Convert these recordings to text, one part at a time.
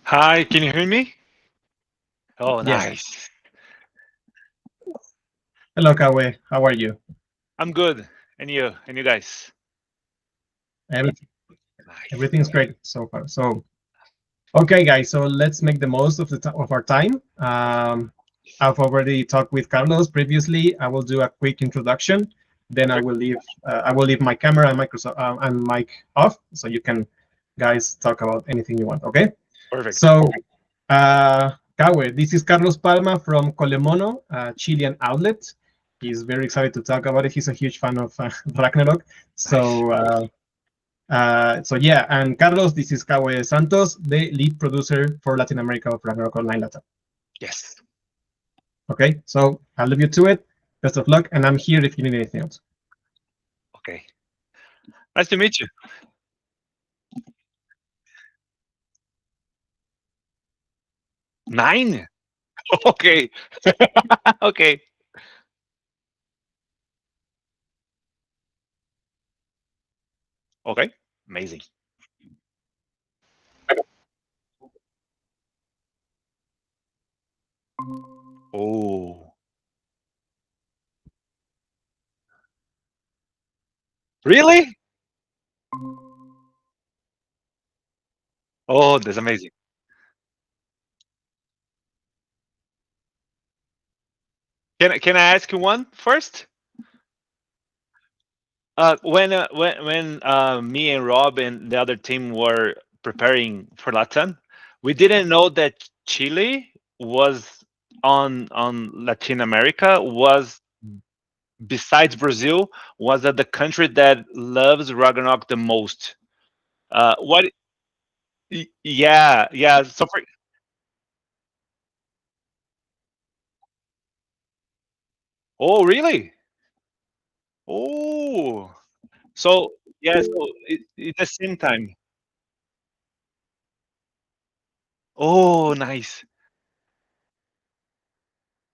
Hi, can you hear me? Oh, Yes. nice. Hello, Kawe. How are you? I'm good. And you? And you guys? Everything, Nice. everything's great so far. So, okay, guys. So let's make the most of of our time. I've already talked with Carlos previously. I will do a quick introduction. Then I Perfect. will leave. I will leave my camera and Microsoft and mic off, so you can, guys, talk about anything you want. Okay. Perfect. So, Kawe, this is Carlos Palma from Colemono, a Chilean outlet. He's very excited to talk about it. He's a huge fan of Ragnarok. Nice. So, so yeah, and Carlos, this is Kawe Santos, the lead producer for Latin America of Ragnarok Online Latam. Yes. Okay, so I'll leave you to it. Best of luck, and I'm here if you need anything else. Okay. Nice to meet you. 9? Okay. Okay. Okay. Amazing. Oh, really? Oh, that's amazing. Can I ask you one first? When me and Rob and the other team were preparing for Latin, we didn't know that Chile was on Latin America, was besides Brazil, was that the country that loves Ragnarok the most. What? Yeah, yeah. Oh, really? Oh, so yeah. So at the same time. Oh, nice.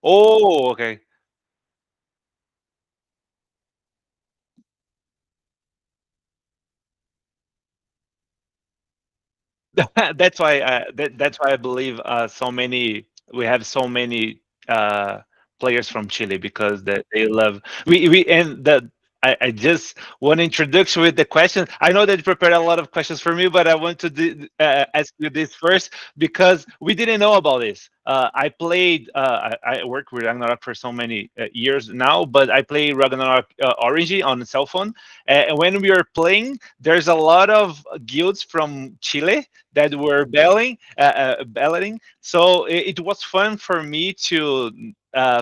Oh, okay. That's why I believe so many we have so many players from Chile because they love we and the I just want to introduce you with the question. I know that you prepared a lot of questions for me, but I want to ask you this first because we didn't know about this. I played. I worked with Ragnarok for so many years now, but I play Ragnarok Orange on the cell phone. And when we are playing, there's a lot of guilds from Chile that were balloting. So it was fun for me to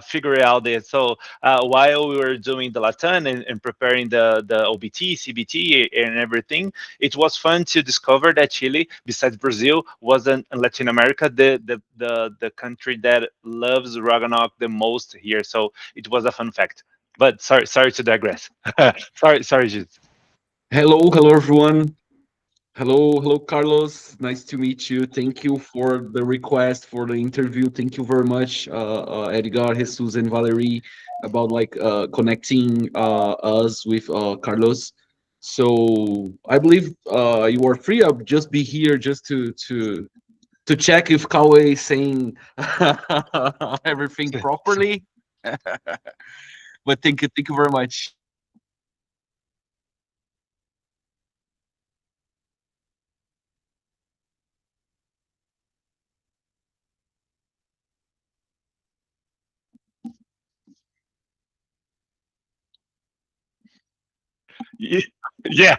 figure out this. So while we were doing the Latin and preparing the OBT, CBT, and everything, it was fun to discover that Chile, besides Brazil, was in Latin America the country that loves Ragnarok the most here. So it was a fun fact. But sorry to digress. Sorry, Jude. Hello, hello everyone. Hello, Carlos. Nice to meet you. Thank you for the request for the interview. Thank you very much, Edgar, Jesus, and Valerie, about connecting us with Carlos. So I believe you are free. I'll just be here just to check if Kawe is saying everything properly. But thank you very much. Yeah.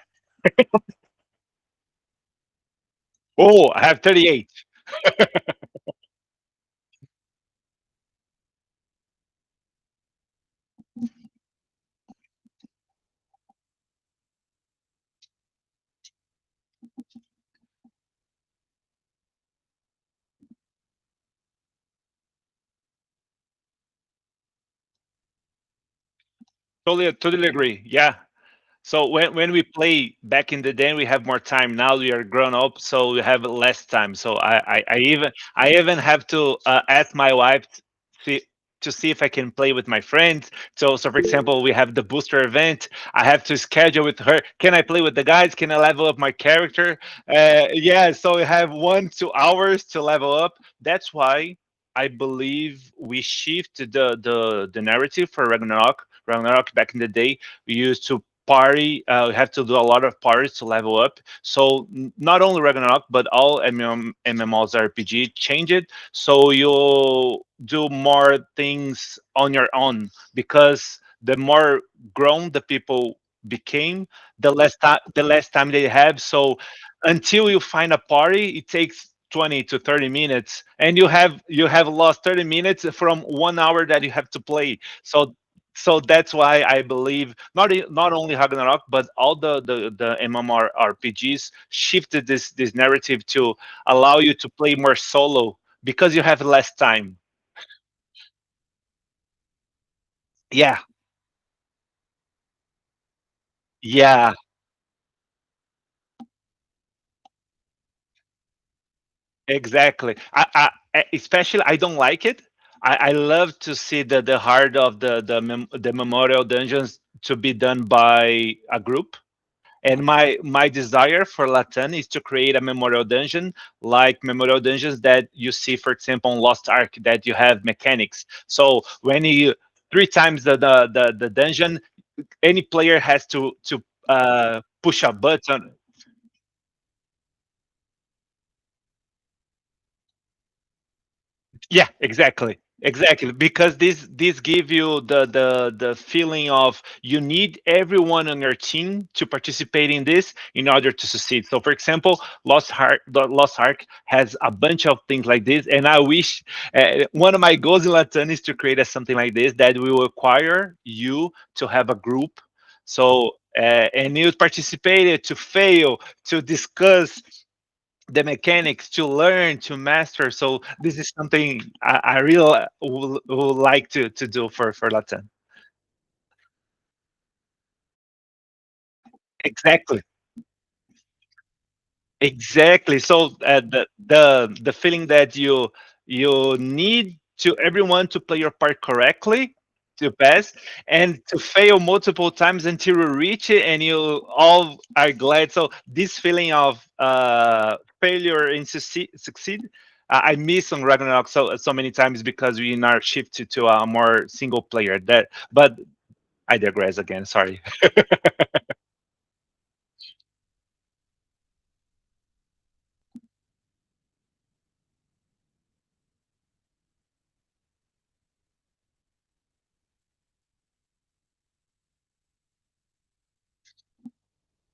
Oh, I have 38. Totally agree. Yeah. So when we play back in the day, we have more time. Now we are grown up, so we have less time. So I even have to ask my wife to see if I can play with my friends. So for example, we have the booster event. I have to schedule with her. Can I play with the guys? Can I level up my character? Yeah, so we have 1 2 hours to level up. That's why I believe we shifted the narrative for Ragnarok. Ragnarok back in the day, we used to party. We have to do a lot of parties to level up. So not only Ragnarok, but all MMOs RPG change it. So you do more things on your own because the more grown the people became, the less time they have. So until you find a party, it takes 20 to 30 minutes, and you have lost 30 minutes from 1 hour that you have to play. So that's why I believe not only Ragnarok but all the MMORPGs shifted this narrative to allow you to play more solo because you have less time. Yeah, yeah, exactly. Especially I don't like it. I love to see the heart of the memorial dungeons to be done by a group. And my desire for Latam is to create a memorial dungeon like memorial dungeons that you see, for example, on Lost Ark, that you have mechanics. So when you 3 times the dungeon, any player has to push a button. Yeah, exactly, because this give you the feeling of you need everyone on your team to participate in this in order to succeed. So for example, Lost Ark has a bunch of things like this, and I wish one of my goals in Latam is to create something like this that will require you to have a group. So and you participated to fail, to discuss the mechanics, to learn, to master. So this is something I really would like to do for Latin. Exactly. Exactly. So the feeling that you need to everyone to play your part correctly to pass, and to fail multiple times until you reach it and you all are glad. So this feeling of failure and succeed, I miss on Ragnarok so many times because we now shift to a more single player. That, but I digress again. Sorry.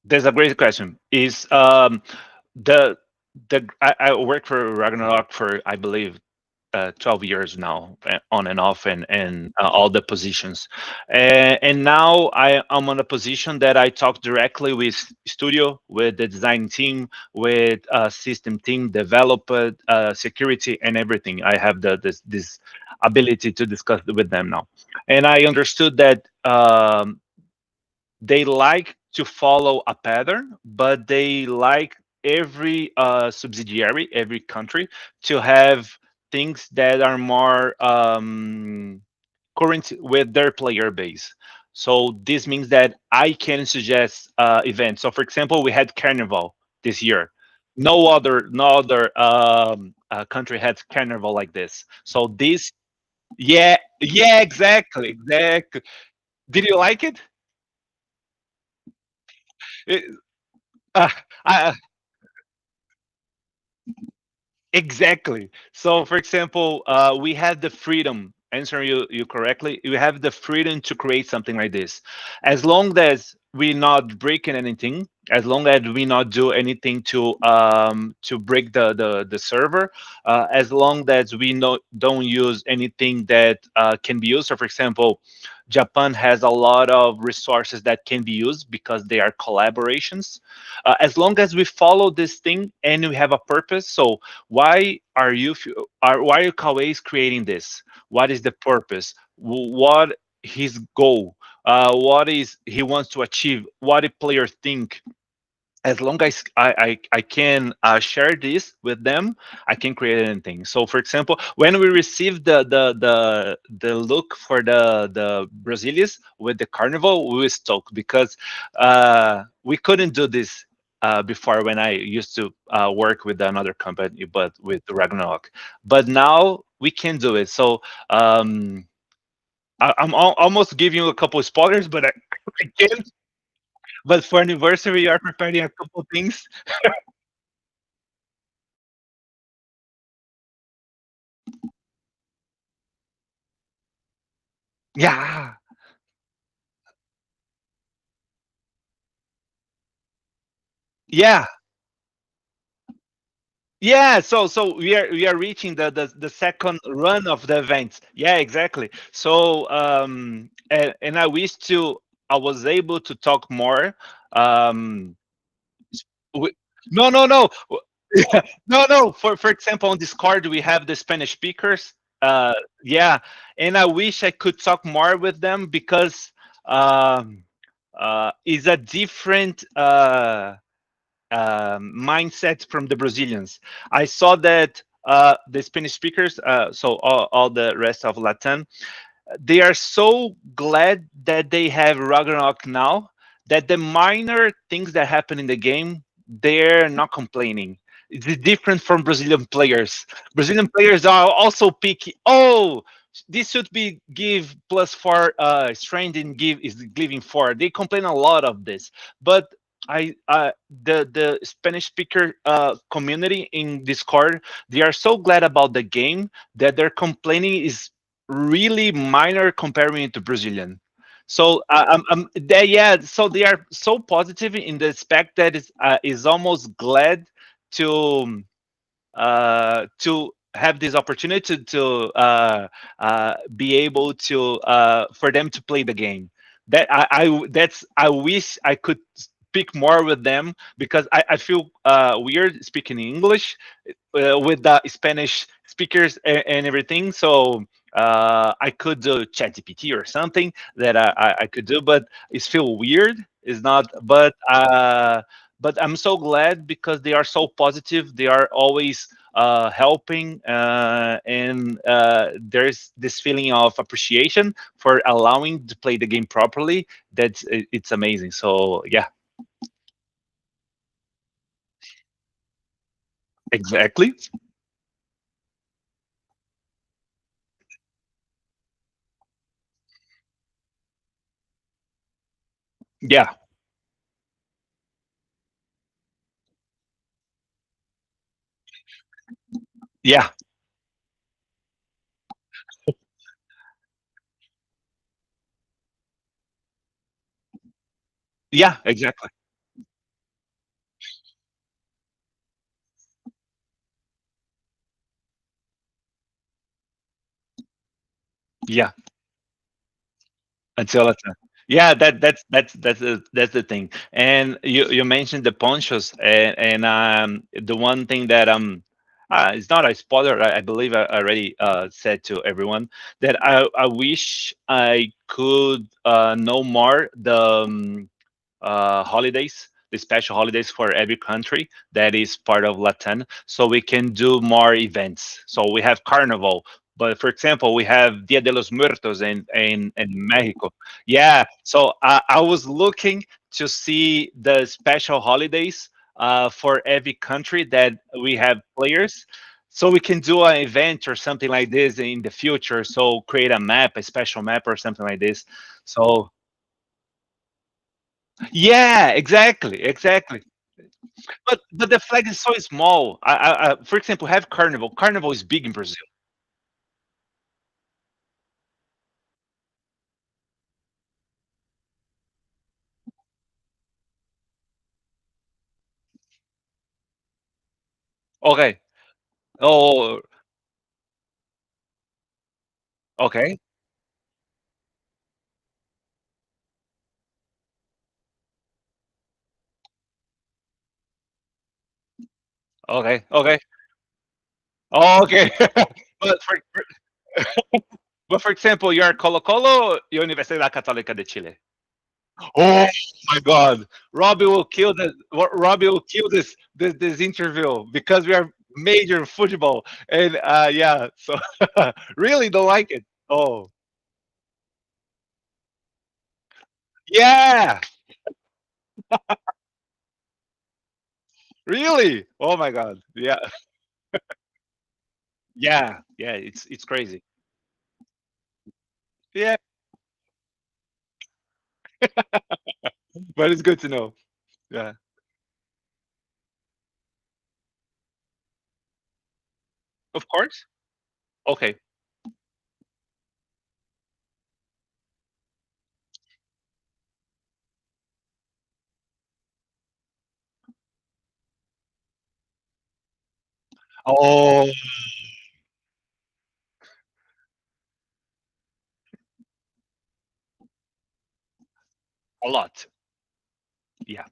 There's a great question. Is the I work for Ragnarok for, I believe, 12 years now, on and off, and all the positions. And now I'm on a position that I talk directly with studio, with the design team, with system team, developer, security, and everything. I have this ability to discuss with them now. And I understood that they like to follow a pattern, but they like every subsidiary, every country, to have things that are more current with their player base. So this means that I can suggest events. So for example, we had Carnival this year. No other country had Carnival like this. So this, yeah, yeah, exactly. Did you like it? It- uh, I, Exactly. So, for example, we have the freedom, answering you correctly, we have the freedom to create something like this. As long as we not breaking anything, as long as we not do anything to break the server, as long as we don't use anything that can be used. So, for example, Japan has a lot of resources that can be used because they are collaborations. As long as we follow this thing and we have a purpose. So why are Kawaii creating this? What is the purpose? What his goal? What is he wants to achieve? What do players think? as long as I can share this with them, I can create anything. So for example, when we received the look for the Brazilians with the carnival, we were stoked because we couldn't do this before when I used to work with another company, but with Ragnarok. But now we can do it. So almost giving you a couple of spoilers, but I can't. But for anniversary, we are preparing a couple things. Yeah, yeah, yeah. So we are reaching the second run of the events. Yeah, exactly. So and I wish to I was able to talk more. Um, wi- no, no, no, no, no. For example, on Discord we have the Spanish speakers. Yeah, and I wish I could talk more with them because it's a different. Mindset from the Brazilians. I saw that the Spanish speakers, so all the rest of Latin, they are so glad that they have Ragnarok now that the minor things that happen in the game, they're not complaining. It's different from Brazilian players. Brazilian players are also picky. Oh, this should be give +4 strength and give is giving 4. They complain a lot of this, but I the Spanish speaker community in Discord, they are so glad about the game that their complaining is really minor comparing it to Brazilian. So yeah, so they are so positive in the aspect that is almost glad to to have this opportunity be able to for them to play the game. I wish I could speak more with them because I feel weird speaking English with the Spanish speakers and everything. So I could do ChatGPT or something that I could do, but it's feel weird. It's not, but I'm so glad because they are so positive. They are always helping, and there's this feeling of appreciation for allowing to play the game properly. It's amazing. So yeah, exactly. Yeah, yeah, yeah, exactly. Yeah. Until it's yeah, that's the thing. And you mentioned the ponchos, and the one thing that it's not a spoiler. I believe I already said to everyone that I wish I could know more holidays, the special holidays for every country that is part of Latin, so we can do more events. So we have Carnival, but for example, we have Dia de los Muertos in Mexico. Yeah, so I was looking to see the special holidays for every country that we have players. So we can do an event or something like this in the future. So create a map, a special map or something like this. So yeah, exactly, exactly. But the flag is so small. For example, have Carnival. Carnival is big in Brazil. Okay. Oh, okay. Okay. Okay. Oh, okay. but for example, you're Colo Colo, Universidad Católica de Chile. Oh my God, Robbie will kill the Robbie will kill this interview because we are major in football and yeah. So really don't like it. Oh yeah, really. Oh my God, yeah, yeah, yeah. It's crazy. Yeah, but it's good to know. Yeah, of course. Okay. Oh, a lot. Yeah.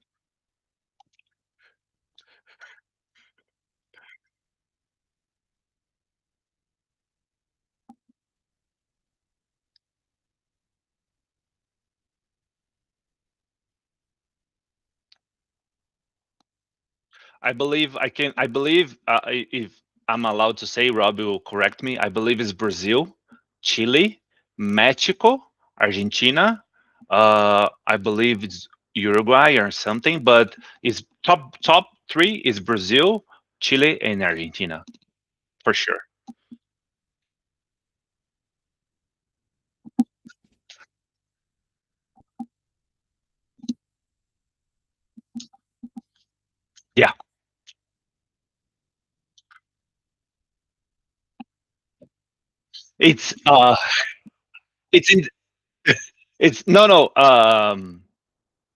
I believe I can. I believe if I'm allowed to say, Robbie will correct me. I believe it's Brazil, Chile, Mexico, Argentina. I believe it's Uruguay or something, but it's top three is Brazil, Chile, and Argentina for sure. Yeah, it's it's in it's no.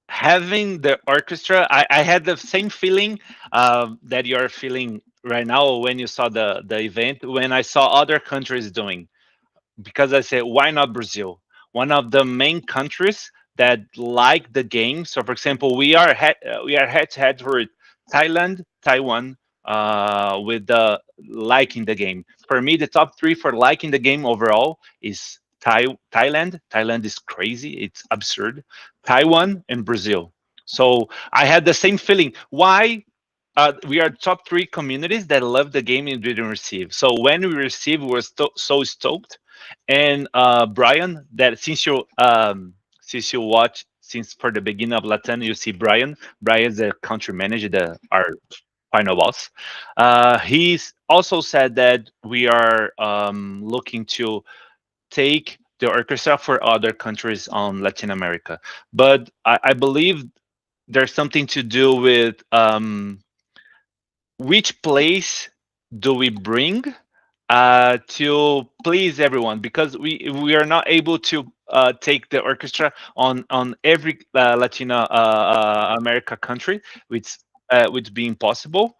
Having the orchestra, I had the same feeling that you're feeling right now when you saw the event, when I saw other countries doing, because I said, why not Brazil? One of the main countries that like the game. So, for example, we are head to head for Thailand, Taiwan, with the liking the game. For me, the top three for liking the game overall is Thailand. Thailand is crazy; it's absurd. Taiwan and Brazil. So I had the same feeling. Why we are top three communities that love the game and didn't receive. So when we received, we were so stoked. And Brian, that since you watch since for the beginning of Latin, you see Brian. Brian's the country manager, our final boss. He's also said that we are looking to take the orchestra for other countries on Latin America. But I believe there's something to do with which place do we bring to please everyone, because we are not able to take the orchestra on every Latino America country, which being possible.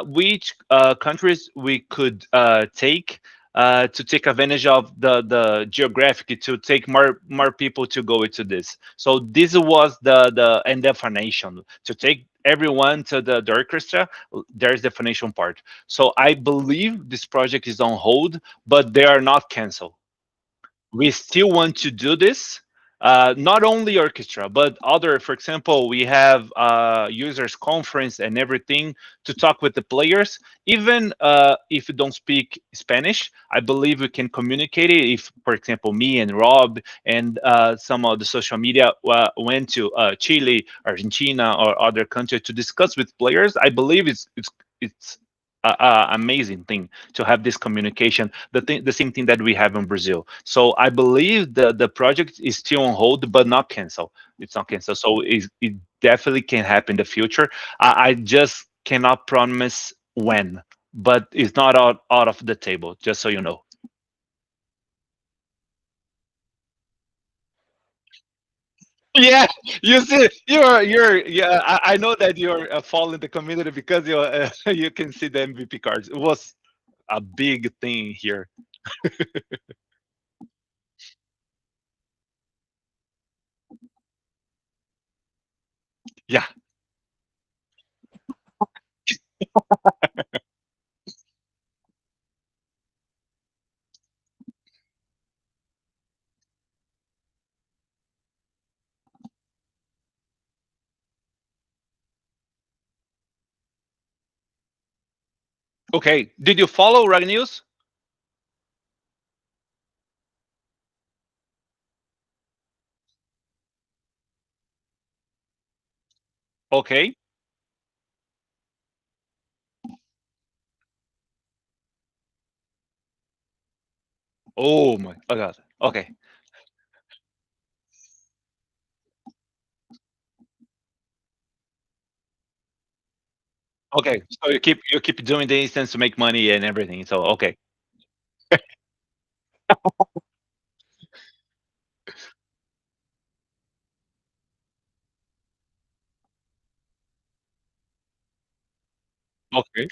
Which countries we could to take advantage of the geographic, to take more people to go into this. So this was the end definition, to take everyone to the orchestra. There's the financial part. So I believe this project is on hold, but they are not canceled. We still want to do this. Not only orchestra, but other. For example, we have users conference and everything to talk with the players. Even if you don't speak Spanish, I believe we can communicate it. If, for example, me and Rob and some of the social media went to Chile, Argentina, or other countries to discuss with players, I believe it's amazing thing to have this communication, the same thing that we have in Brazil. So I believe the project is still on hold, but not canceled. It's not canceled, so it definitely can happen in the future. I just cannot promise when, but it's not out of the table, just so you know. Yeah, you see, you're yeah. I know that you're following the community because you you can see the MVP cards. It was a big thing here. Yeah. Okay. Did you follow Rag News? Okay. Oh my God. Okay. Okay. So you keep doing the instance to make money and everything. So okay. Okay.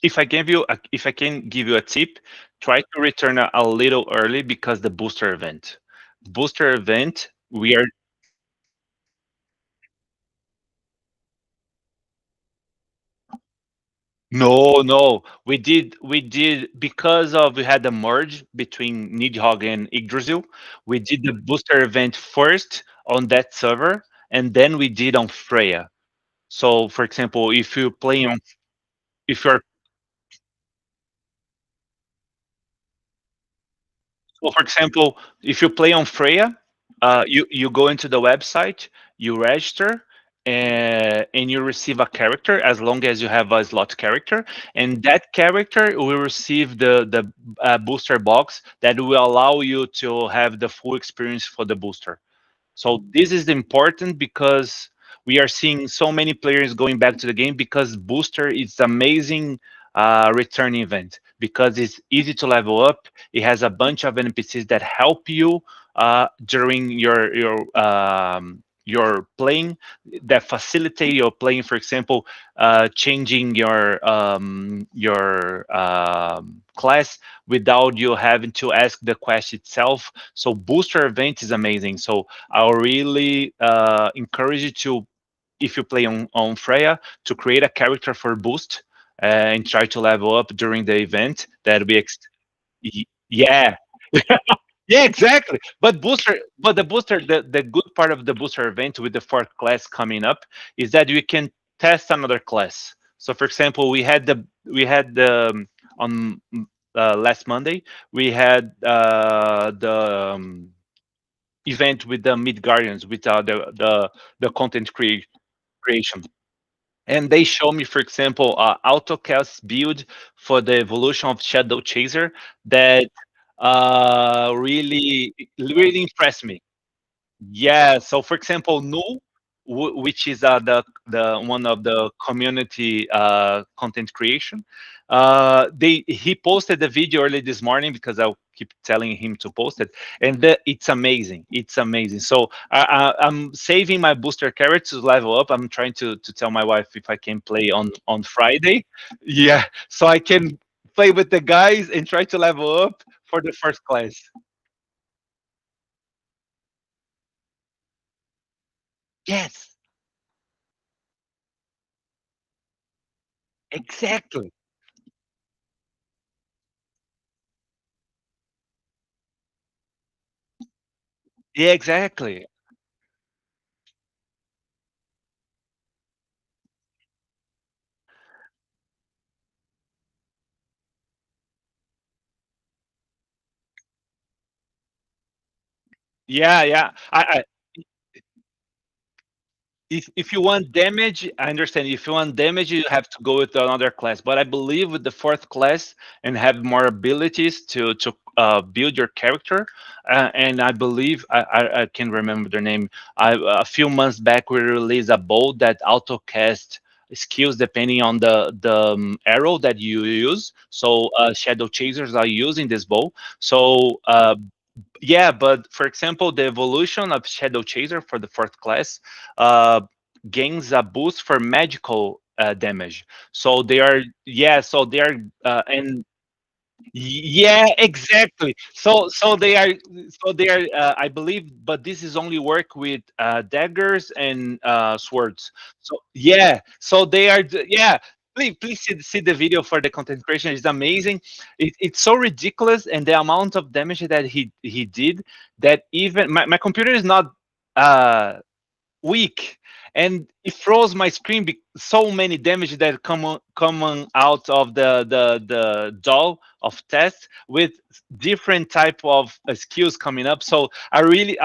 If I can give you a tip, try to return a little early because the booster event. Booster event, we are no. We did because of we had the merge between Nidhogg and Yggdrasil. We did the booster event first on that server, and then we did on Freya. So, for example, if you're so for example, if you play on Freya, you go into the website, you register, and you receive a character as long as you have a slot character, and that character will receive the booster box that will allow you to have the full experience for the booster. So this is important because we are seeing so many players going back to the game because booster is amazing return event because it's easy to level up. It has a bunch of NPCs that help you during your playing that facilitate your playing. For example, changing your class without you having to ask the quest itself. So booster event is amazing. So I'll really encourage you to, if you play on Freya, to create a character for boost and try to level up during the event. That'll be yeah, yeah, exactly. But the booster, the good part of the booster event with the fourth class coming up is that you can test another class. So, for example, we had the on last Monday we had the event with the Mid Guardians with the content creation. And they show me, for example, AutoCast build for the evolution of Shadow Chaser that really impressed me. Yeah. So, for example, Nu, which is the one of the community content creation, they he posted the video early this morning because I keep telling him to post it, and it's amazing. It's amazing. So I'm saving my booster carrot to level up. I'm trying to tell my wife if I can play on Friday. Yeah, so I can play with the guys and try to level up for the first class. Yes, exactly. Yeah, exactly. Yeah, yeah. If you want damage, I understand. If you want damage, you have to go with another class. But I believe with the fourth class and have more abilities to build your character, and I believe I can remember their name. A few months back we released a bow that auto cast skills depending on the arrow that you use. So shadow chasers are using this bow. So yeah, but for example, the evolution of Shadow Chaser for the fourth class uh, gains a boost for magical damage. So they are, yeah, so they are, and yeah, exactly. So they are, I believe, but this is only work with daggers and swords. So yeah, so they are, yeah. Please see the video for the content creation. It's amazing. It's so ridiculous, and the amount of damage that he did that even my computer is not uh weak, and it froze my screen. So many damage that come out of the doll of test with different type of skills coming up. So I really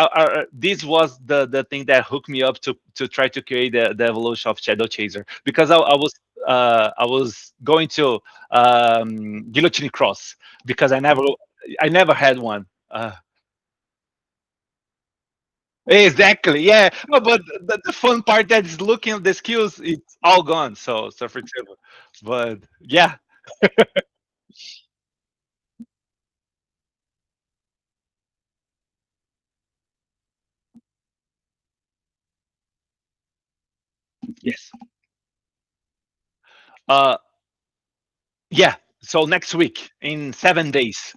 this was the thing that hooked me up to try to create the evolution of Shadow Chaser, because I was going to guillotine cross, because I never had one. Exactly. Yeah. No, but the fun part that is looking at the skills, it's all gone. So for example, but yeah, yes. Uh, yeah. So next week in 7 days,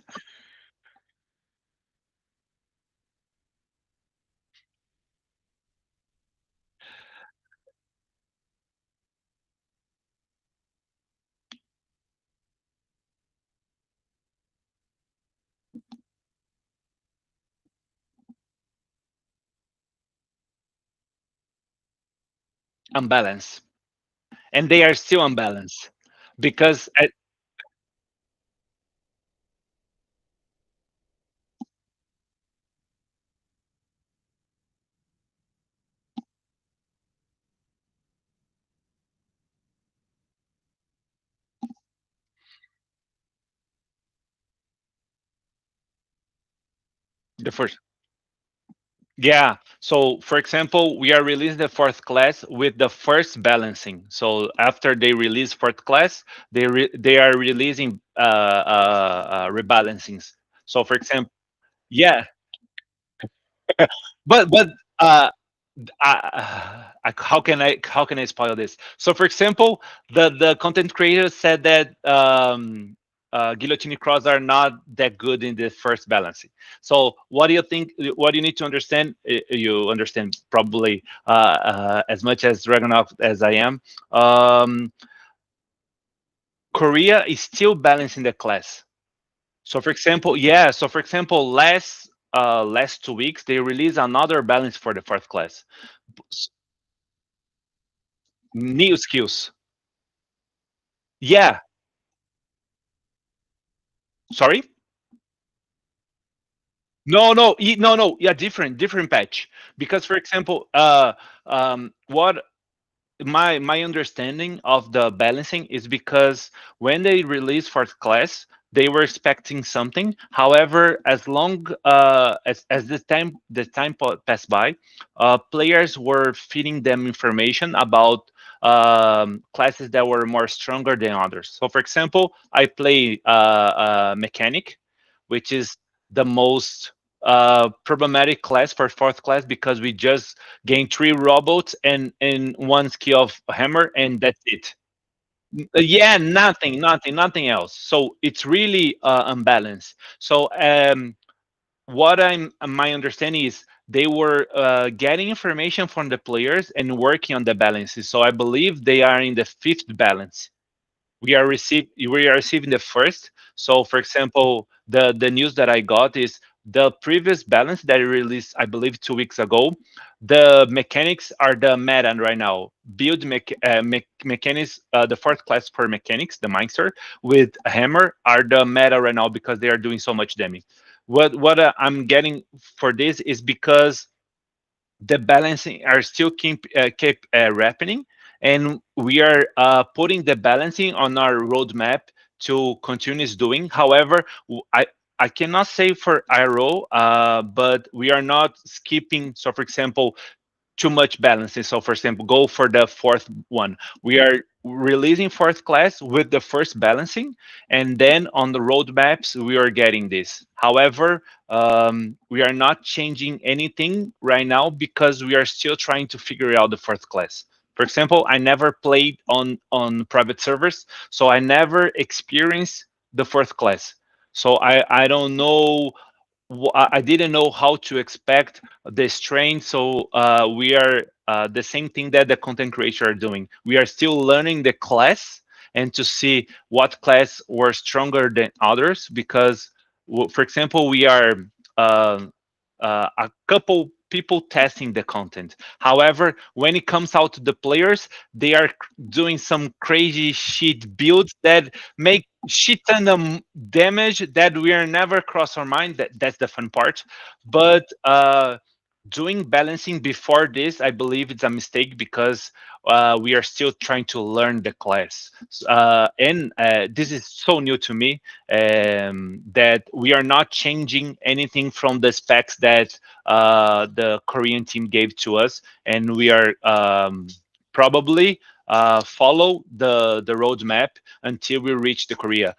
unbalanced, and they are still unbalanced because at the first. Yeah. So, for example, we are releasing the fourth class with the first balancing. So after they release fourth class, they are releasing rebalancings. So, for example, yeah, but how can I spoil this? So, for example, the content creator said that guillotine cross are not that good in the first balancing. So, what do you think? What do you need to understand? You understand probably as much as Dragonov as I am. Um, Korea is still balancing the class. So, for example, yeah. So, for example, last 2 weeks they released another balance for the fourth class. New skills. Yeah. Sorry. No. Yeah, different patch. Because, for example, what my understanding of the balancing is, because when they released fourth class, they were expecting something. However, as long as the time passed by, players were feeding them information about classes that were more stronger than others. So, for example, I play mechanic, which is the most problematic class for fourth class, because we just gain three robots and one skill of hammer, and that's it. Yeah, nothing else. So it's really unbalanced. So what I'm my understanding is they were getting information from the players and working on the balances. So I believe they are in the fifth balance. We are receiving the first. So, for example, the news that I got is the previous balance that I released, I believe, 2 weeks ago. The mechanics are the meta right now. Mechanics, the fourth class for mechanics, the Meinster with a hammer, are the meta right now because they are doing so much damage. What I'm getting for this is because the balancing are still keep happening, and we are putting the balancing on our roadmap to continuous doing. However, I cannot say for IRO, but we are not skipping. So, for example, too much balancing. So, for example, go for the fourth one. We are releasing fourth class with the first balancing, and then on the roadmaps we are getting this. However, we are not changing anything right now because we are still trying to figure out the fourth class. For example, I never played on private servers, so I never experienced the fourth class. So I don't know. I didn't know how to expect the strain. So we are the same thing that the content creators are doing. We are still learning the class and to see what class were stronger than others. Because, for example, we are a couple people testing the content. However, when it comes out to the players, they are doing some crazy shit builds that make shit ton of damage that we are never cross our mind. That's the fun part. But doing balancing before this, I believe it's a mistake because we are still trying to learn the class. And this is so new to me, that we are not changing anything from the specs that the Korean team gave to us, and we are probably follow the roadmap until we reach the Korea.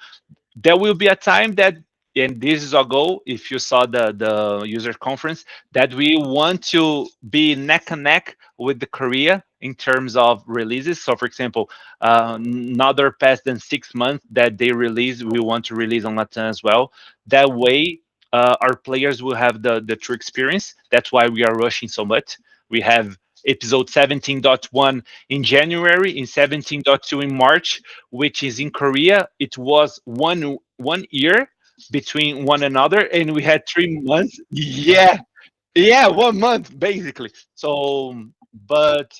There will be a time that, and this is our goal, if you saw the user conference, that we want to be neck and neck with the Korea in terms of releases. So for example, another past than 6 months that they release, we want to release on Latin as well. That way, our players will have the true experience. That's why we are rushing so much. We have episode 17.1 in January, in 17.2 in March, which is in Korea. It was one year between one another, and we had 3 months. Yeah, yeah, 1 month basically. So, but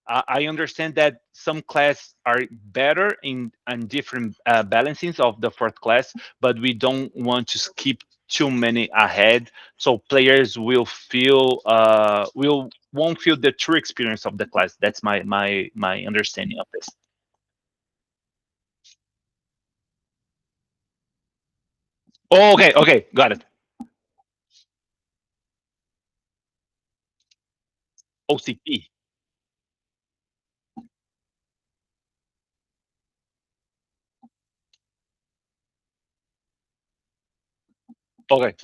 I understand that some class are better in different balancings of the fourth class, but we don't want to skip too many ahead, so players will feel will won't feel the true experience of the class. That's my understanding of this. Oh, okay, okay, got it. OCP. Okay,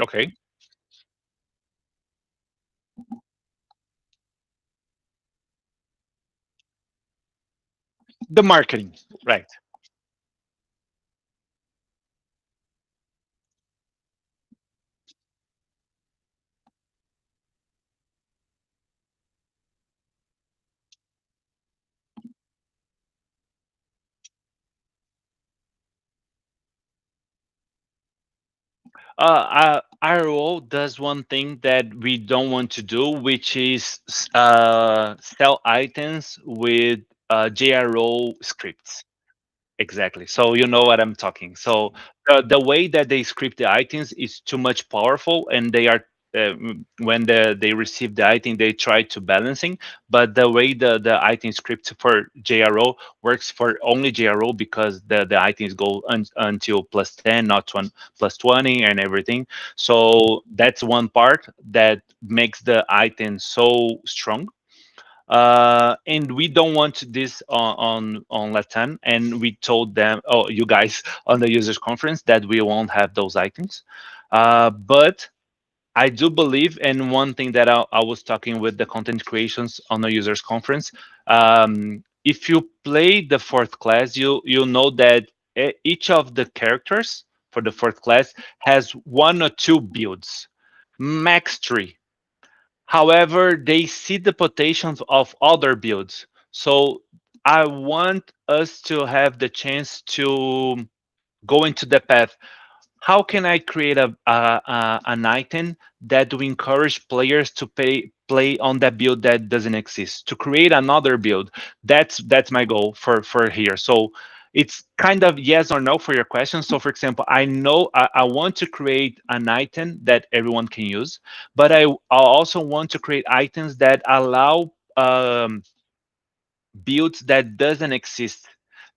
okay. The marketing, right? IRO does one thing that we don't want to do, which is sell items with JRO scripts. Exactly. So you know what I'm talking. So the way that they script the items is too much powerful, and they are when they receive the item, they try to balancing. But the way the item script for JRO works for only JRO, because the items go until +10, not 20, +20, and everything. So that's one part that makes the item so strong, and we don't want this on Latam. And we told them, oh, you guys, on the users conference, that we won't have those items. But I do believe, and one thing that I was talking with the content creations on the users conference, if you play the fourth class, you know that each of the characters for the fourth class has one or two builds, max three. However, they see the potentials of other builds. So I want us to have the chance to go into the path. How can I create an item that will encourage players to play on that build that doesn't exist, to create another build? That's my goal for here. So it's kind of yes or no for your question. So for example, I know I want to create an item that everyone can use, but I also want to create items that allow builds that doesn't exist,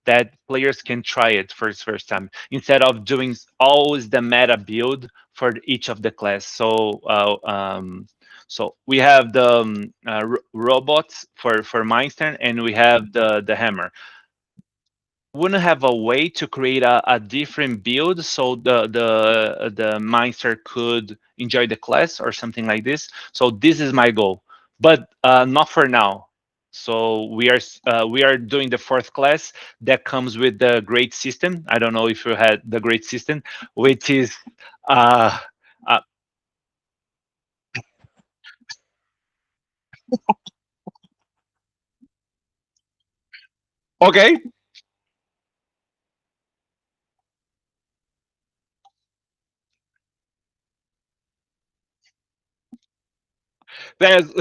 that players can try it first time, instead of doing always the meta build for each of the class. So so we have the robots for Meister, and we have the hammer. Wouldn't have a way to create a different build so the Meister could enjoy the class or something like this? So this is my goal, but not for now. So we are doing the fourth class that comes with the grade system. I don't know if you had the grade system, which is uh, uh okay. There's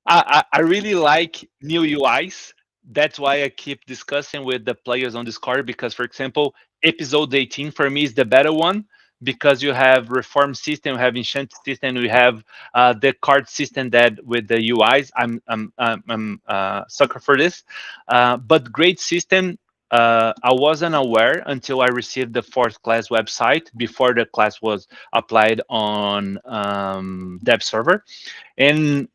I really like new UIs. That's why I keep discussing with the players on Discord because, for example, episode 18 for me is the better one because you have reform system, you have enchant system, we have the card system that with the UIs. I'm sucker for this, but great system. I wasn't aware until I received the fourth class website before the class was applied on dev server, and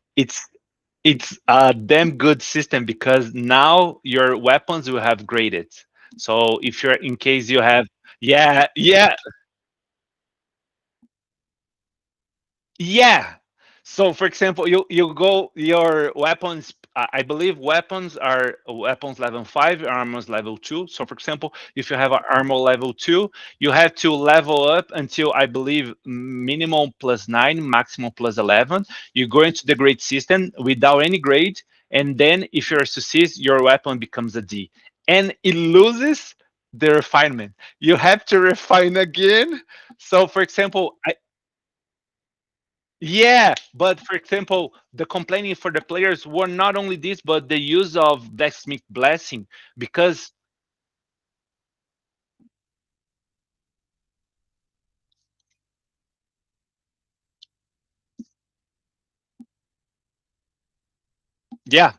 it's a damn good system because now your weapons will have graded. So if you're in case you have, yeah, yeah, yeah. So for example, you go your weapons. I believe weapons are weapons level 5, armors level 2. So for example, if you have an armor level 2, you have to level up until I believe minimum plus 9, maximum plus 11. You go into the grade system without any grade, and then if you're success, your weapon becomes a D, and it loses the refinement. You have to refine again. So for example, yeah, but for example, the complaining for the players were not only this, but the use of blacksmith blessing because yeah,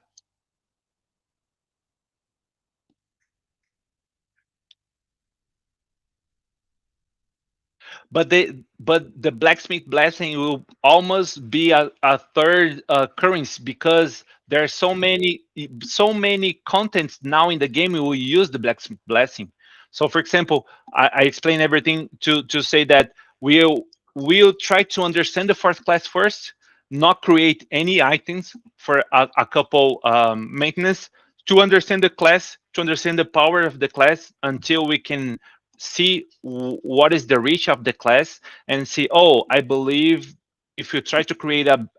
but the blacksmith blessing will almost be a third currency because there are so many contents now in the game we will use the blacksmith blessing. So for example, I explain everything to say that we'll we'll try to understand the fourth class first, not create any items for a couple maintenance to understand the class, to understand the power of the class until we can see what is the reach of the class and see, oh, I believe if you try to create an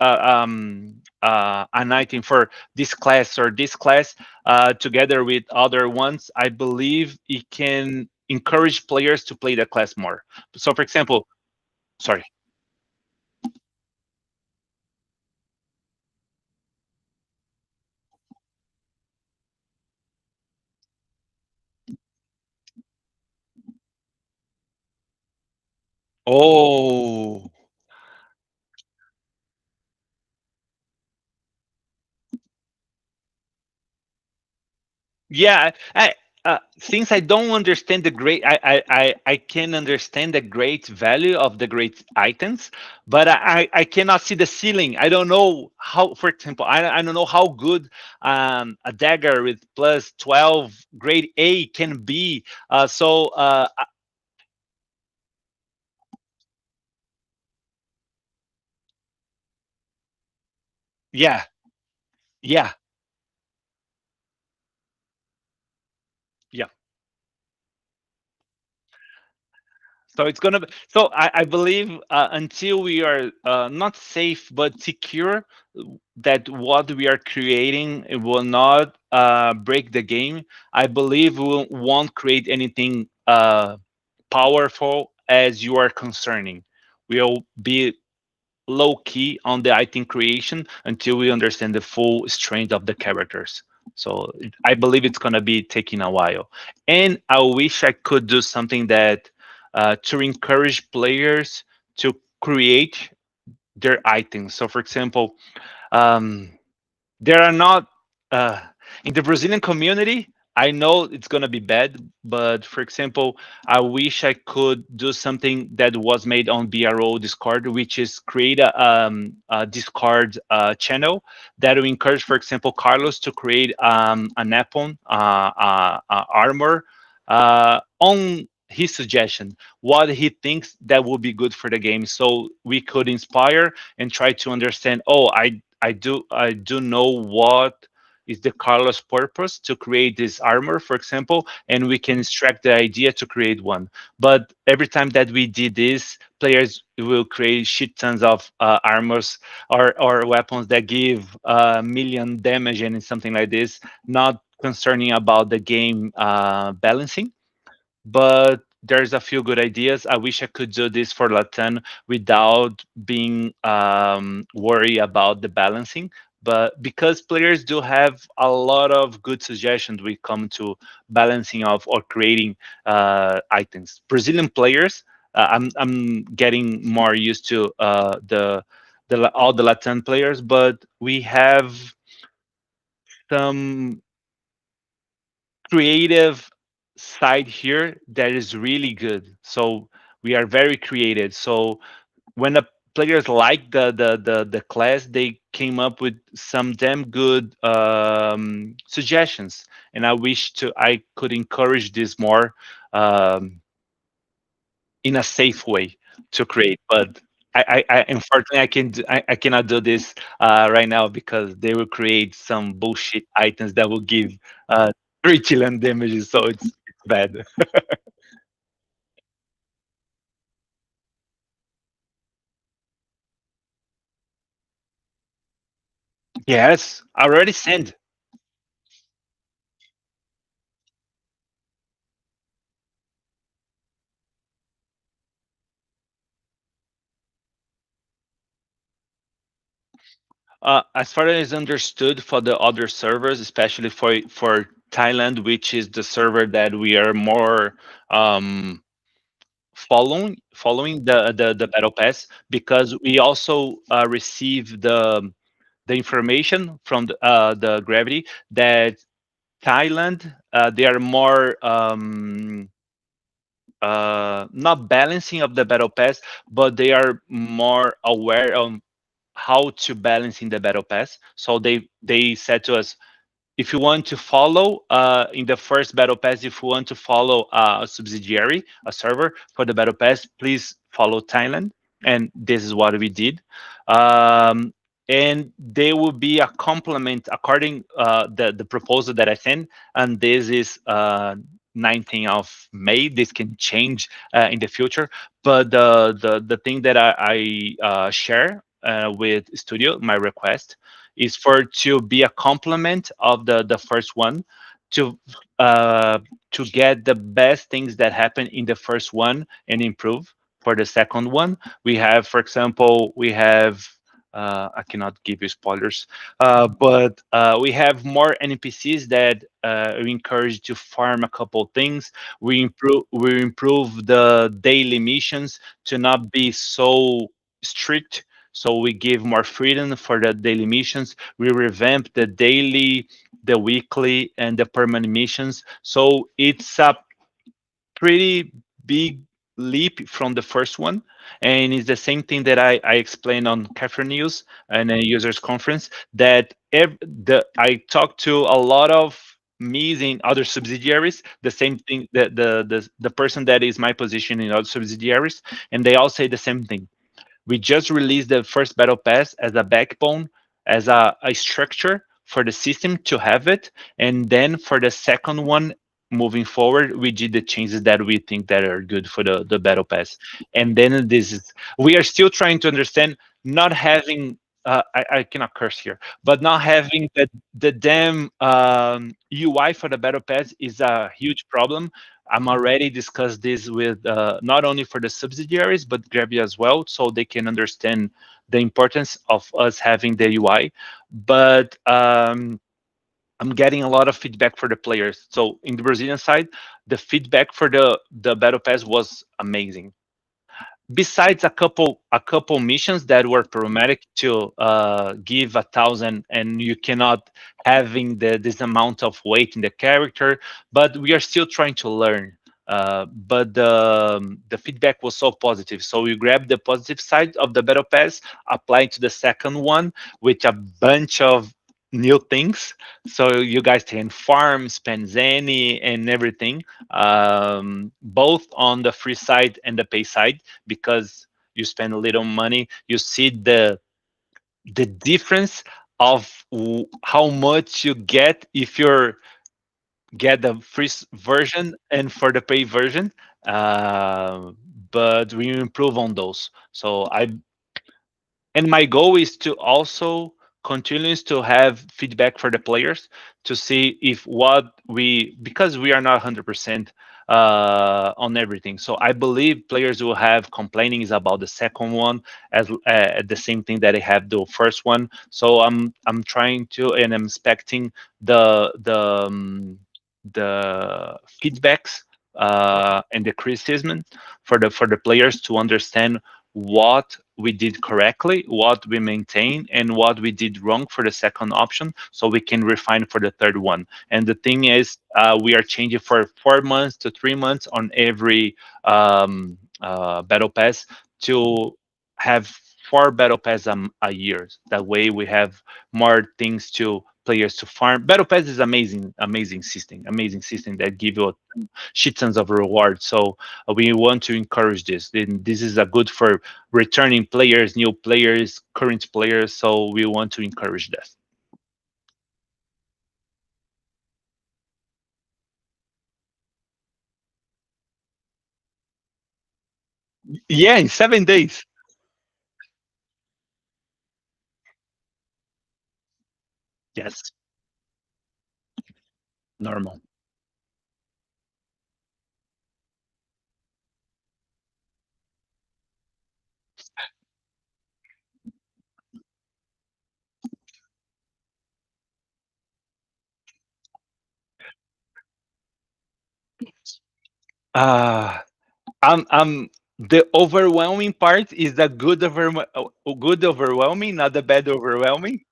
item for this class or this class together with other ones, I believe it can encourage players to play the class more. So for example, sorry. Oh, yeah, since I don't understand the great, I can understand the great value of the great items, but I cannot see the ceiling. I don't know how, for example, I don't know how good a dagger with plus 12 grade A can be. Yeah, yeah, yeah. So it's gonna be. So I believe until we are not safe but secure, that what we are creating it will not break the game. I believe we won't create anything powerful as you are concerning. We'll be low key on the item creation until we understand the full strength of the characters. So I believe it's gonna be taking a while, and I wish I could do something that to encourage players to create their items. So, for example, um, there are not uh, in the Brazilian community. I know it's gonna be bad, but for example, I wish I could do something that was made on BRO Discord, which is create a Discord channel that will encourage, for example, Carlos to create an weapon, armor on his suggestion, what he thinks that would be good for the game, so we could inspire and try to understand. Oh, I do know what is the Carlos purpose to create this armor, for example, and we can extract the idea to create one. But every time that we did this, players will create shit tons of armors or weapons that give million damage and something like this, not concerning about the game balancing. But there's a few good ideas. I wish I could do this for Latin without being worried about the balancing. But because players do have a lot of good suggestions when it come to balancing of or creating items. Brazilian players, I'm getting more used to all the Latin players, but we have some creative side here that is really good. So we are very creative. So when the players like the class, they came up with some damn good suggestions. And I could encourage this more in a safe way to create. But I unfortunately I cannot do this right now because they will create some bullshit items that will give 3 trillion damages. So it's bad. Yes, I already sent. As far as understood for the other servers, especially for Thailand, which is the server that we are more um, following the battle pass, because we also receive the information from the gravity that Thailand they are more not balancing of the battle pass, but they are more aware of how to balance in the battle pass. So they said to us, if you want to follow in the first battle pass, if you want to follow a subsidiary, a server for the battle pass, please follow Thailand. And this is what we did. Um, and they will be a complement according the proposal that I sent. And this is 19th of May. This can change in the future. But the thing that I share with Studio, my request, is for to be a complement of the first one, to uh, to get the best things that happen in the first one and improve for the second one. We have, for example, we have I cannot give you spoilers, but we have more NPCs that we encourage to farm a couple things. We improve the daily missions to not be so strict, so we give more freedom for the daily missions. We revamp the daily, the weekly, and the permanent missions. So it's a pretty big leap from the first one. And it's the same thing that I explained on Cafe News and a users conference, that I talked to a lot of me's in other subsidiaries, the same thing, the person that is my position in other subsidiaries, and they all say the same thing. We just released the first battle pass as a backbone, as a structure for the system to have it, and then for the second one moving forward, we did the changes that we think that are good for the battle pass. And then this is, we are still trying to understand, not having I cannot curse here, but not having the damn UI for the battle pass is a huge problem. I'm already discussed this with not only for the subsidiaries but Gravy as well, so they can understand the importance of us having the UI. But I'm getting a lot of feedback for the players. So in the Brazilian side, the feedback for the battle pass was amazing. Besides a couple missions that were problematic to give 1,000, and you cannot having this amount of weight in the character, but we are still trying to learn. But the feedback was so positive, so we grabbed the positive side of the battle pass, applied to the second one with a bunch of new things, so you guys can farm, spend zany and everything, both on the free side and the pay side, because you spend a little money, you see the difference of how much you get if you're get the free version and for the paid version. Uh, but we improve on those. So I and my goal is to also continues to have feedback for the players to see if what we because we are not 100% on everything. So I believe players will have complainings about the second one as the same thing that they have the first one. So I'm trying to and I'm expecting the feedbacks and the criticism for the players to understand what we did correctly, what we maintain, and what we did wrong for the second option, so we can refine for the third one. And the thing is, we are changing for 4 months to 3 months on every battle pass to have four battle pass a year. That way, we have more things to players to farm. Battle pass is amazing system that give you shit tons of rewards. So we want to encourage this. Then this is a good for returning players, new players, current players. So we want to encourage this. Yeah, in 7 days. Yes, normal. Uh I'm the overwhelming part is the good overwhelming, not the bad overwhelming.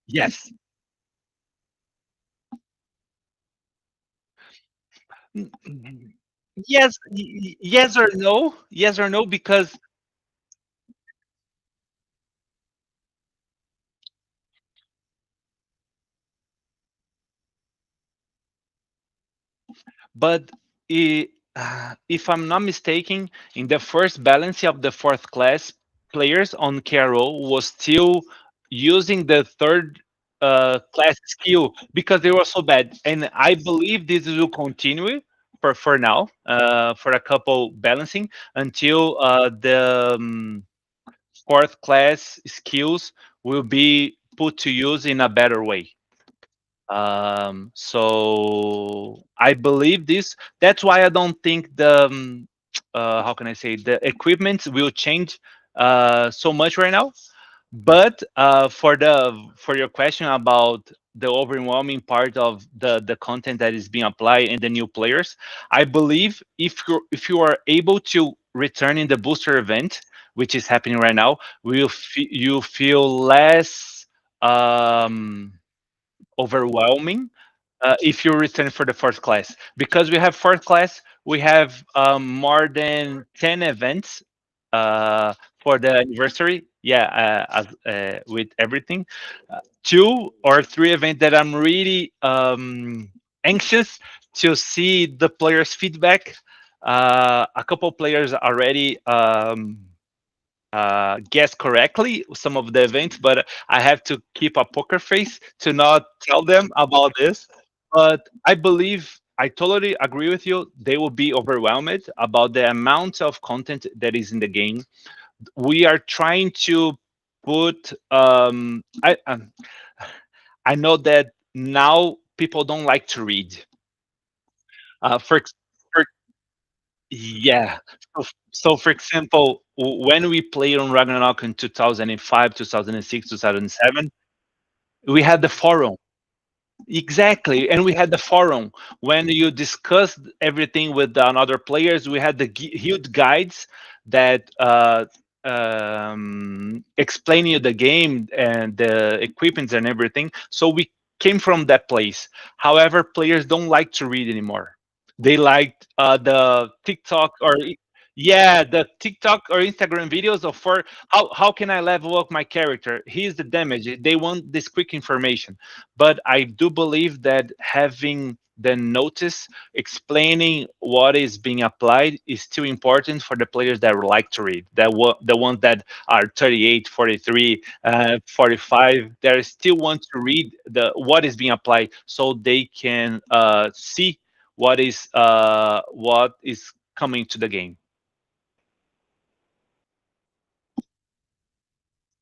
Yes. Yes, yes or no? Yes or no? Because but if I'm not mistaken, in the first balance of the fourth class, players on KRO was still using the third class skill because they were so bad. And I believe this will continue for now, for a couple balancing until the fourth class skills will be put to use in a better way. So I believe this. That's why I don't think the how can I say, the equipment will change so much right now. But for your question about the overwhelming part of the content that is being applied and the new players, I believe if you are able to return in the booster event, which is happening right now, you feel less overwhelming if you return for the first class, because we have first class, we have more than 10 events for the anniversary, yeah, with everything, two or three events that I'm really anxious to see the players feedback. A couple players already guess correctly some of the events, but I have to keep a poker face to not tell them about this. But I believe I totally agree with you. They will be overwhelmed about the amount of content that is in the game. We are trying to put. I know that now people don't like to read. For Yeah. So for example, when we played on Ragnarok in 2005, 2006, 2007, we had the forum. Exactly. And we had the forum. When you discussed everything with the other players, we had the huge guides that explain you the game and the equipments and everything. So we came from that place. However, players don't like to read anymore. They like the TikTok or yeah, the TikTok or Instagram videos of for how can I level up my character? Here's the damage. They want this quick information, but I do believe that having the notice explaining what is being applied is still important for the players that would like to read. The ones that are 38, 43, 45, they still want to read the what is being applied so they can see what is coming to the game.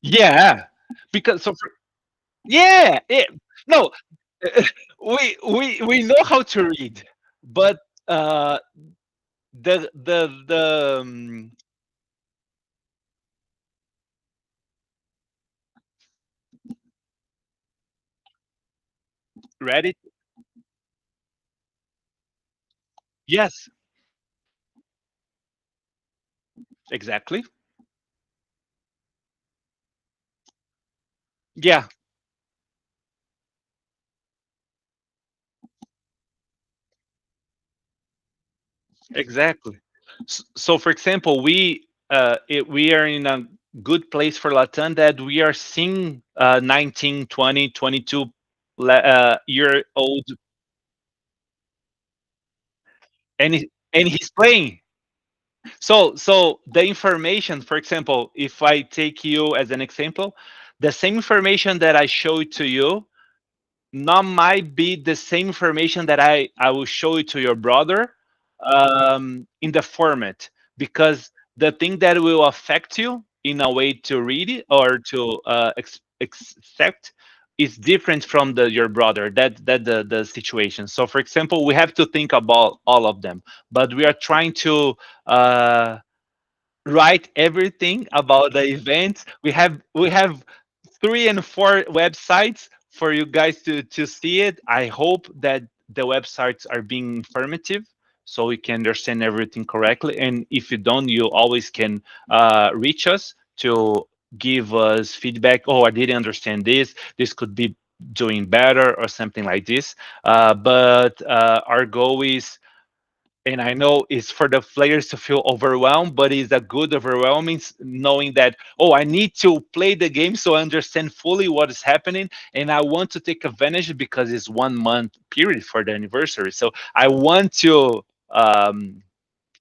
Yeah, because yeah, no, we know how to read, but uh, the Reddit. Yes, exactly. Yeah, exactly. So, for example, we are in a good place for Latam that we are seeing 19, 20, 22 year old, and he's playing. So the information, for example, if I take you as an example, the same information that I showed to you not might be the same information that I will show it to your brother in the format, because the thing that will affect you in a way to read it or to accept is different from your brother. That the situation. So for example, we have to think about all of them, but we are trying to uh, write everything about the event. We have 3 and 4 websites for you guys to see it. I hope that the websites are being informative so we can understand everything correctly. And if you don't, you always can reach us to give us feedback. Oh, I didn't understand this. This could be doing better or something like this. But our goal is, and I know it's for the players to feel overwhelmed, but it's a good overwhelming knowing that, oh, I need to play the game so I understand fully what is happening, and I want to take advantage because it's 1 month period for the anniversary. So I want to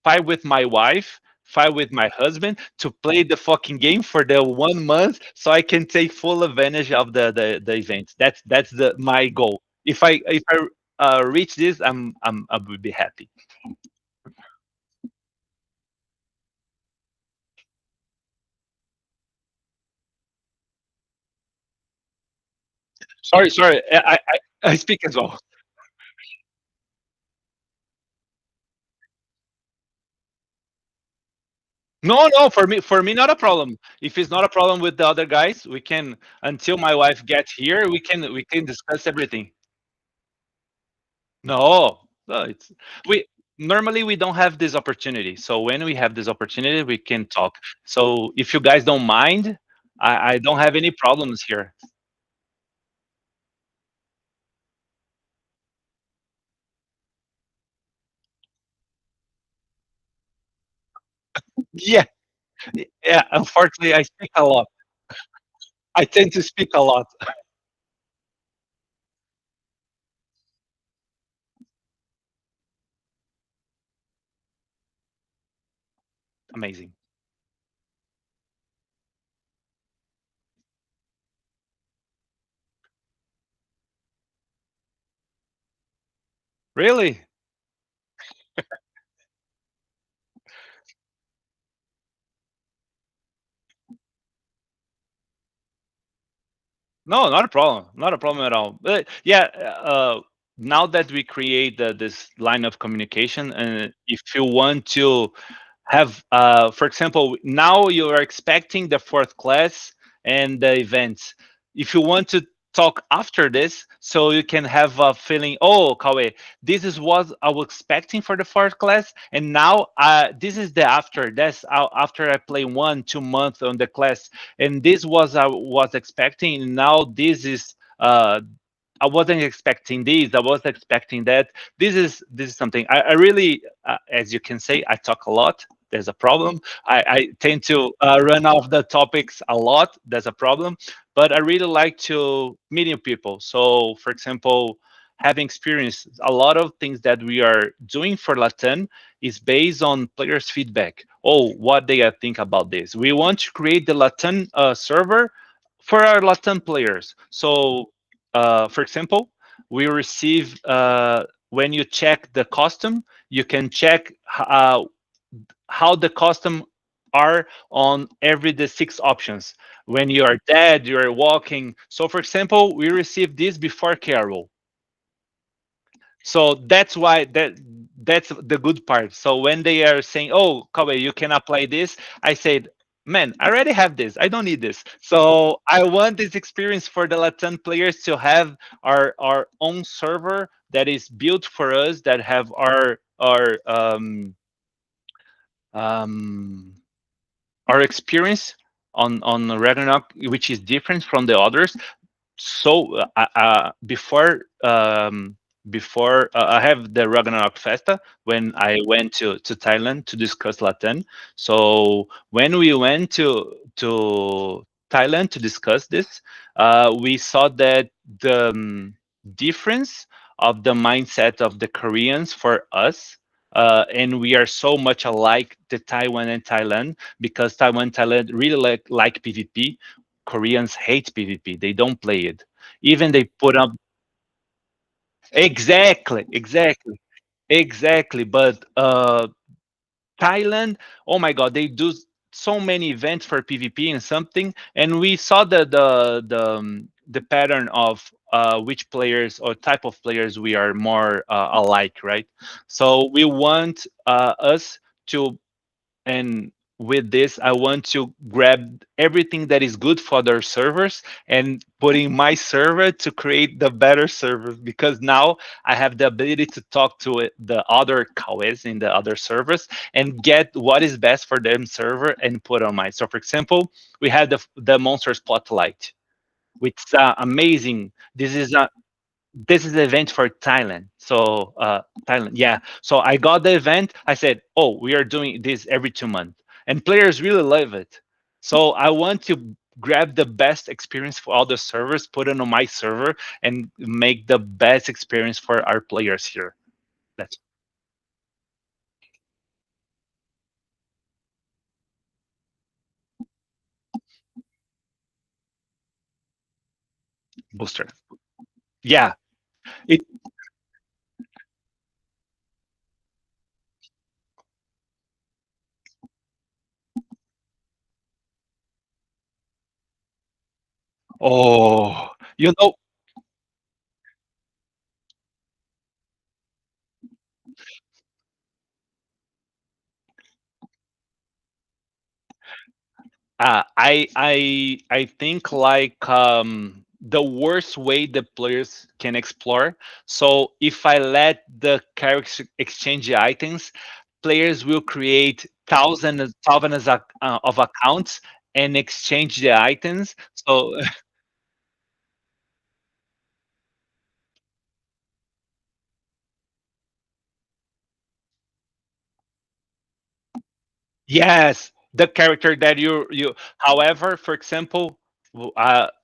fight with my wife, fight with my husband to play the fucking game for the 1 month so I can take full advantage of the event. That's the my goal. If I reach this, I will be happy. Sorry. I speak as well. No, no, for me, not a problem. If it's not a problem with the other guys, we can until my wife gets here, we can discuss everything. No, no, we normally we don't have this opportunity. So when we have this opportunity, we can talk. So if you guys don't mind, I don't have any problems here. Yeah, yeah. Unfortunately, I speak a lot. I tend to speak a lot. Amazing. Really? No, not a problem. Not a problem at all. But yeah, now that we create this line of communication, and if you want to have, for example, now you are expecting the fourth class and the events. If you want to talk after this, so you can have a feeling, oh, Kawe, this is what I was expecting for the fourth class, and now this is the after. That's after I play 1 2 months on the class, and this was I was expecting. And now this is. I wasn't expecting this. I was expecting that. This is something I really, as you can say, I talk a lot. There's a problem. I tend to run off the topics a lot. There's a problem. But I really like to meet new people. So, for example, having experience, a lot of things that we are doing for Latin is based on players' feedback. Oh, what they think about this. We want to create the Latin server for our Latin players. So, for example, we receive when you check the custom, you can check how the custom are on every the six options. When you are dead, you are walking. So, for example, we received this before Carol. So that's the good part. So when they are saying, "Oh, Kobe, you can apply this," I said, "Man, I already have this. I don't need this." So I want this experience for the Latin players to have our own server that is built for us, that have um, our experience on Ragnarok, which is different from the others. So before I have the Ragnarok Festa when I went to Thailand to discuss Latin. So when we went to Thailand to discuss this, we saw that the difference of the mindset of the Koreans for us. And we are so much alike the Taiwan and Thailand because Taiwan and Thailand really like PvP. Koreans hate PvP. They don't play it. Even they put up exactly. But Thailand, oh my God, they do so many events for PvP and something, and we saw the pattern of which players or type of players we are more alike, right? So we want us to and with this I want to grab everything that is good for their servers and putting my server to create the better servers because now I have the ability to talk to the other KWs in the other servers and get what is best for them server and put on mine. So for example, we had the monster spotlight, which is amazing. This is the event for Thailand. So Thailand, yeah. So I got the event. I said, "Oh, we are doing this every 2 months," and players really love it. So I want to grab the best experience for all the servers, put it on my server, and make the best experience for our players here. That's booster. Yeah. It. Oh, you know. I think like the worst way the players can explore. So if I let the characters exchange the items, players will create thousands of accounts and exchange the items. So yes, the character that you. However, for example,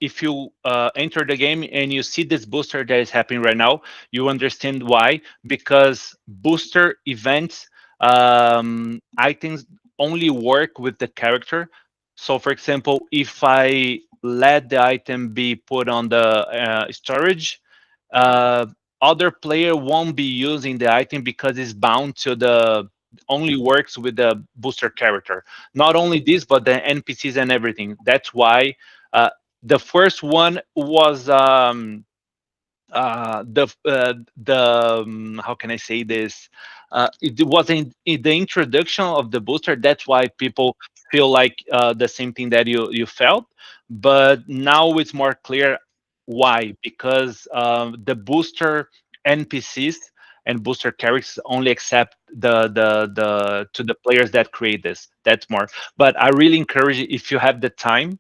if you enter the game and you see this booster that is happening right now, you understand why. Because booster events, items only work with the character. So, for example, if I let the item be put on the storage, uh, other player won't be using the item because it's bound to the only works with the booster character. Not only this, but the NPCs and everything. That's why the first one was how can I say this? It was in the introduction of the booster. That's why people feel like the same thing that you felt. But now it's more clear why, because the booster NPCs and booster characters only accept the to the players that create this. That's more. But I really encourage you, if you have the time,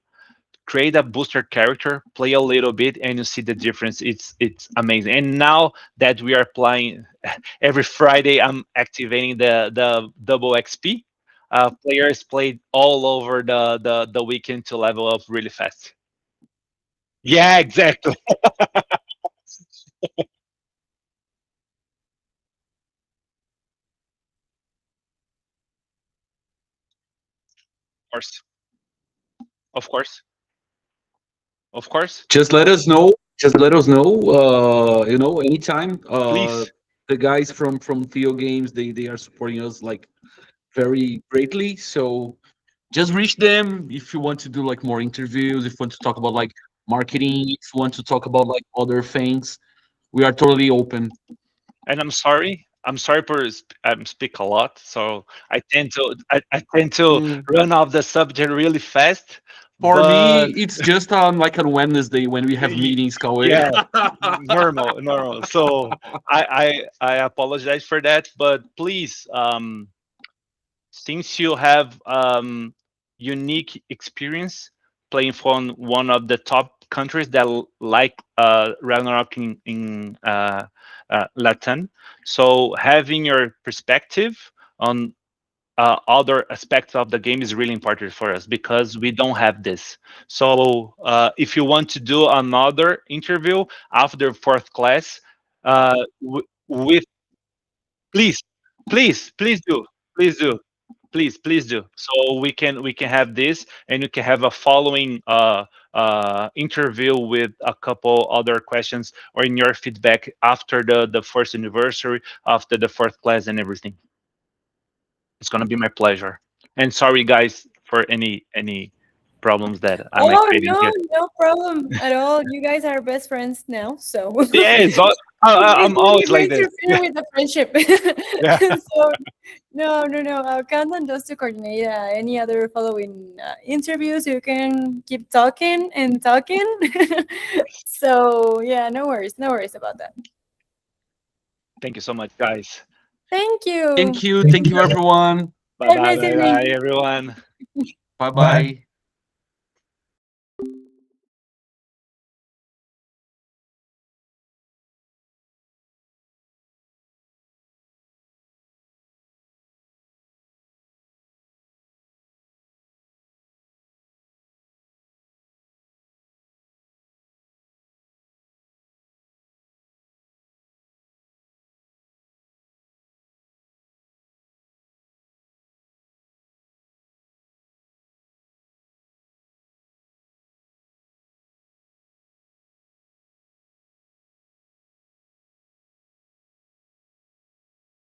create a booster character, play a little bit, and you see the difference. It's amazing. And now that we are playing every Friday, I'm activating the double XP. Players played all over the weekend to level up really fast. Yeah, exactly. course, of course, of course. Just let us know. Just let us know. Anytime. Please. The guys from Theo Games, they are supporting us like very greatly. So just reach them if you want to do like more interviews, if you want to talk about like marketing, if you want to talk about like other things. We are totally open. And I'm sorry. I'm sorry for speak a lot, so I tend to Mm. run off the subject really fast. For me, But it's just on like on Wednesday when we have y- meetings, Kawe. yeah, normal, normal. So I apologize for that, but please, since you have unique experience playing for one of the top countries that like Ragnarok in Latin, so having your perspective on other aspects of the game is really important for us because we don't have this. So if you want to do another interview after fourth class, with please, please do, please do, please do, so we can have this and you can have a following interview with a couple other questions or in your feedback after the first anniversary, after the fourth class and everything. It's gonna be my pleasure. And sorry guys for any problems that I'm Oh creating no, here. no problem at all. You guys are best friends now, so Yeah, it I'm would be always like great to this. interfere with the friendship. Yeah. So no, no, no. Count on those to coordinate any other following interviews. You can keep talking and talking. So yeah, no worries about that. Thank you so much, guys. Thank you. Thank you. Thank Thank you, you, guys. everyone. Bye Have a bye nice bye bye evening. everyone. Bye Bye. bye.